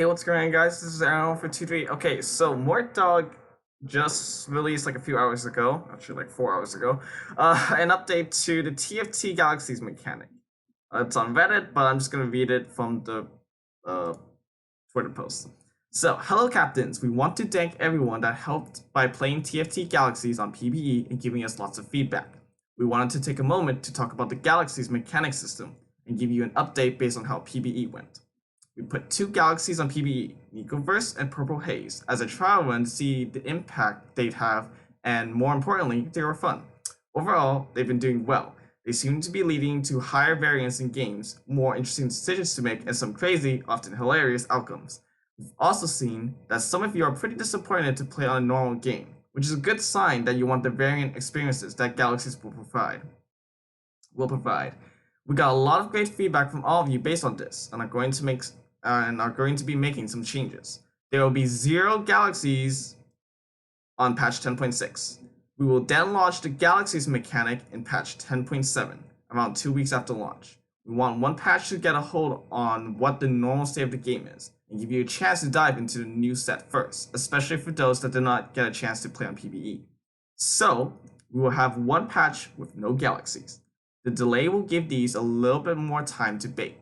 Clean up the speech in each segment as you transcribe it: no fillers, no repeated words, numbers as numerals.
Hey, what's going on, guys? This is Aaron for 23. Okay, so Mort Dog just released like a few hours ago, actually like 4 hours ago, an update to the TFT Galaxies mechanic. It's on Reddit, but I'm just gonna read it from the uh, Twitter post. So, hello, captains. We want to thank everyone that helped by playing TFT Galaxies on PvE and giving us lots of feedback. We wanted to take a moment to talk about the Galaxies mechanic system and give you an update based on how PvE went. We put two galaxies on PvE, Nicoverse and Purple Haze, as a trial run to see the impact they'd have, and more importantly, they were fun. Overall, they've been doing well. They seem to be leading to higher variance in games, more interesting decisions to make, and some crazy, often hilarious outcomes. We've also seen that some of you are pretty disappointed to play on a normal game, which is a good sign that you want the variant experiences that Galaxies will provide. We got a lot of great feedback from all of you based on this, and are going to be making some changes. There will be 0 galaxies on patch 10.6. We will then launch the Galaxies mechanic in patch 10.7, around 2 weeks after launch. We want one patch to get a hold on what the normal state of the game is, and give you a chance to dive into the new set first, especially for those that did not get a chance to play on PvE. So, we will have one patch with no galaxies. The delay will give these a little bit more time to bake.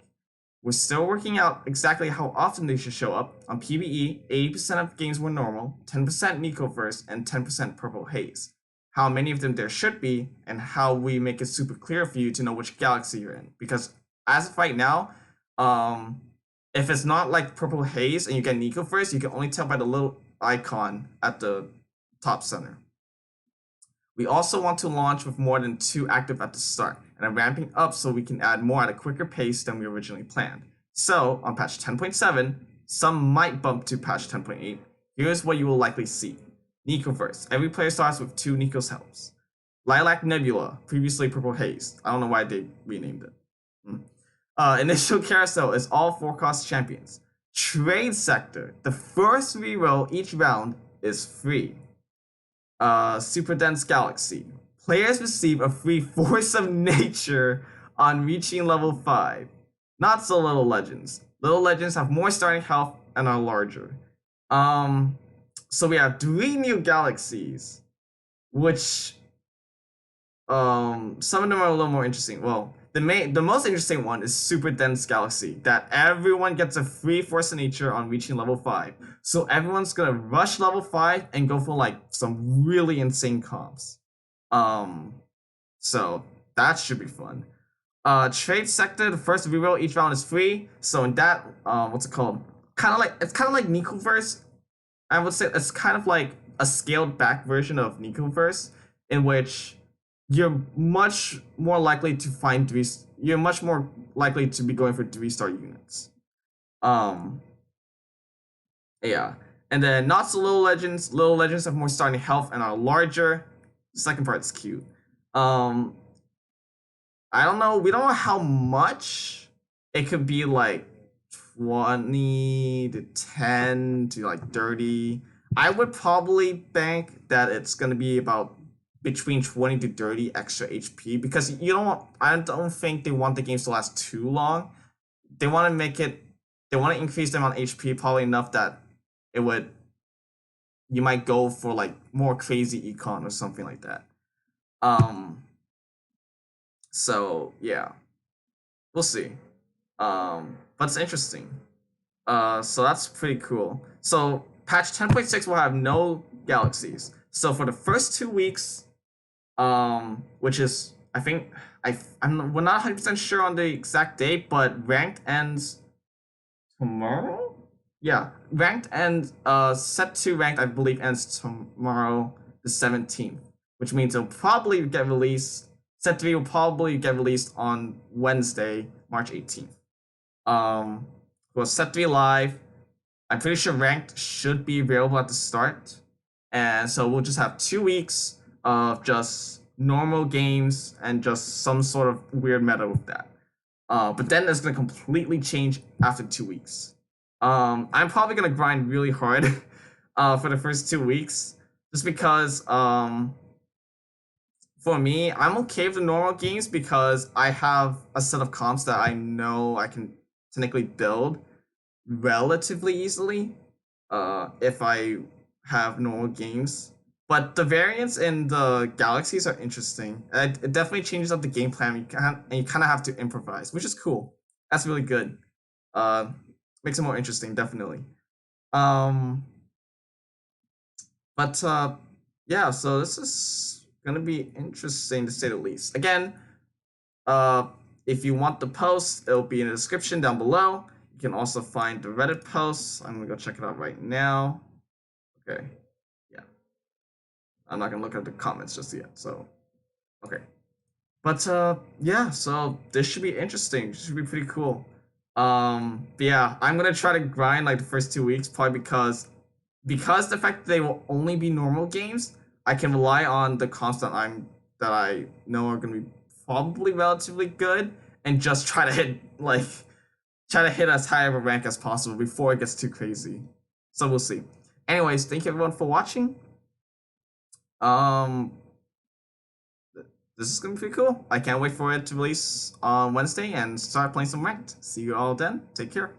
We're still working out exactly how often they should show up. On PvE, 80% of games were normal, 10% Nicoverse, and 10% Purple Haze. How many of them there should be, and how we make it super clear for you to know which galaxy you're in. Because as of right now, if it's not like Purple Haze and you get Nicoverse, you can only tell by the little icon at the top center. We also want to launch with more than 2 active at the start, and are ramping up so we can add more at a quicker pace than we originally planned. So, on patch 10.7, some might bump to patch 10.8. Here's what you will likely see. Nicoverse. Every player starts with 2 Nico's helps. Lilac Nebula, previously Purple Haze. I don't know why they renamed it. Initial Carousel is all 4-cost champions. Trade Sector. The first reroll each round is free. Super Dense Galaxy. Players receive a free Force of Nature on reaching level 5. Not so Little Legends. Little Legends have more starting health and are larger. So we have 3 new galaxies, which some of them are a little more interesting. Well, the most interesting one is Super Dense Galaxy, that everyone gets a free Force of Nature on reaching level 5. So everyone's gonna rush level 5 and go for like some really insane comps. So that should be fun. Trade Sector, the first reroll each round is free. So in that, what's it called? It's kind of like Nicoverse. I would say it's kind of like a scaled back version of Nicoverse, in which you're much more likely to find you're much more likely to be going for 3-star units. Yeah. And then not so Little Legends. Little Legends have more starting health and are larger. The second part's cute. I don't know. We don't know how much. It could be like 20 to 10 to like 30. I would probably bank that it's gonna be about between 20 to 30 extra HP, because I don't think they want the games to last too long. They want to increase the amount of HP probably enough that you might go for like more crazy econ or something like that. So yeah, we'll see. But it's interesting. So that's pretty cool. So patch 10.6 will have no galaxies. So for the first 2 weeks, which is, I think, we're not 100% sure on the exact date, but ranked ends tomorrow? Yeah, ranked and set 2 ranked, I believe, ends tomorrow, the 17th, which means it'll probably get released. Set 3 will probably get released on Wednesday, March 18th. Well, set 3 live. I'm pretty sure ranked should be available at the start, and so we'll just have 2 weeks of just normal games and just some sort of weird meta with that. But then it's gonna completely change after 2 weeks. I'm probably gonna grind really hard for the first 2 weeks, just because for me, I'm okay with the normal games because I have a set of comps that I know I can technically build. relatively easily if I have normal games. But the variants in the Galaxies are interesting. It definitely changes up the game plan. And you kind of have to improvise, which is cool. That's really good. Uh, Makes it more interesting, definitely. Um, but yeah, so this is gonna be interesting to say the least. Again, uh, if you want the post, it'll be in the description down below. You can also find the Reddit posts. I'm gonna go check it out right now. Okay, yeah. I'm not gonna look at the comments just yet. So, okay. But yeah, so this should be interesting. This should be pretty cool. But yeah, I'm gonna try to grind like the first 2 weeks, probably because the fact that they will only be normal games, I can rely on the comps that I know are gonna be probably relatively good, and just try to hit as high of a rank as possible before it gets too crazy. So we'll see. Anyways, thank you everyone for watching. Um, this is gonna be pretty cool. I can't wait for it to release on Wednesday and start playing some ranked. See you all then. Take care.